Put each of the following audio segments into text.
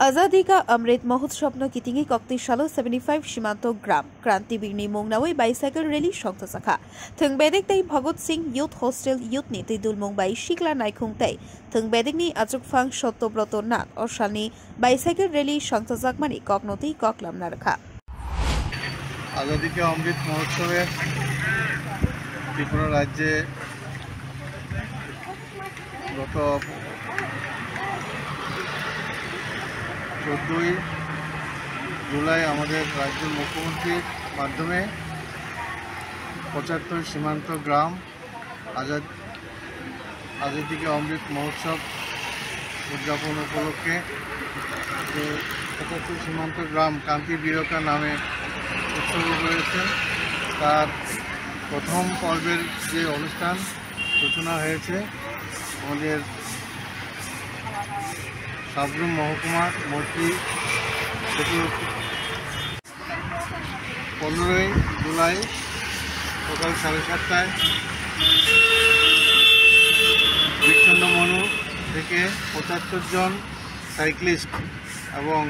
आजादी का अमृत महोत्सव कितिंगी कक्तिशालो 75 सीमांत ग्राम क्रांति बिगनी मुंगनावे बाइसाइकेल रैली संघ शाखा थंगबेदिक तै Bhagat Singh youth hostel youth नीति दुल मुंबाई शिकला नायखुं तै थंगबेदिकनी आजुकफां सत्यव्रत नाथ अशालनी बाइसाइकेल रैली संघ जाकमानी ककनोती ककलामना रखा आजादी का अमृत महोत्सवे त्रिपुरा राज्ये गत 14 जुलाई हमारे राज्य मुख्यमंत्री माध्यमे 75 सीमांत ग्राम आजादी के अमृत महोत्सव उद्यापन उपलक्षे 75 सीमांत ग्राम कांति बीरका नामे उत्सर्ग करेছেন তার প্রথম পর্বের যে অনুষ্ঠান সূচনা হয়েছে আমাদের সাবরুম মহকুমার মন্ত্রী 15 জুলাই সকাল 7:30টায় বিচ্ছন্ন মনু থেকে 75 জন সাইক্লিস্ট এবং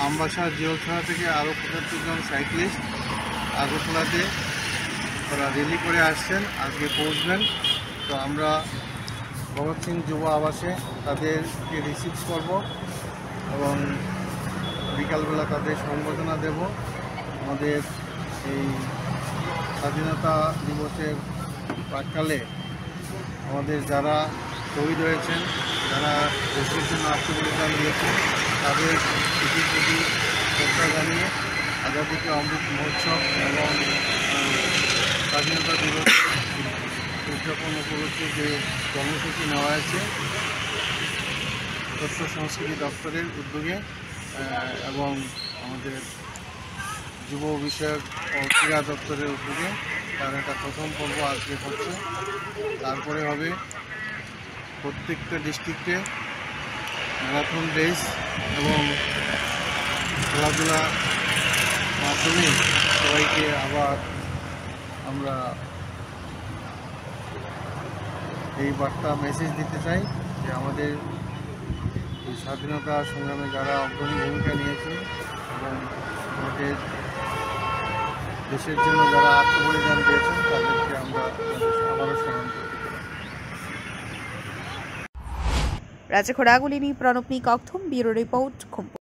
আমবাসা জিওছড়া থেকে আরও 75 জন সাইক্লিস্ট আগরতলাতে তারা র্যালি করে আসছেন, আজকে পৌঁছবেন। তো আমরা ভগৎ সিং যুব আবাসে তাদেরকে রিসিভ করব এবং বিকালবেলা তাদের সংবর্ধনা দেব। আমাদের এই স্বাধীনতা দিবসের প্রাক্কালে আমাদের যারা শহীদ হয়েছেন, যারা দেশের জন্য আত্মবলিদান দিয়েছেন, তাদের প্রতি শ্রদ্ধা জানিয়ে আজাদি কা অমৃত মহোৎসব এবং স্বাধীনতা দিবস উদযাপন উপলক্ষে যে কর্মসূচি নেওয়া হয়েছে তথ্য সংস্কৃতি দপ্তরের উদ্যোগে এবং আমাদের যুব বিষয়ক ও ক্রীড়া দপ্তরের উদ্যোগে তার একটা প্রথম পর্ব আজকে হচ্ছে। তারপরে হবে প্রত্যেকটা ডিস্ট্রিক্টে ম্যারাথন রেস এবং খেলাধুলার মাধ্যমে সবাইকে আবার আমরা এই বার্তা মেসেজ দিতে চাই যে আমাদের এই স্বাধীনতা সংগ্রামে যারা অগ্রণী ভূমিকা নিয়েছেন এবং আমাদের দেশের জন্য যারা আত্মবলিদান দিয়েছেন তাদেরকে আমরা আবারও স্মরণ করি। রাজা খোড়াগুলিনী প্রণবনী ককথম ব্যুরো রিপোর্ট।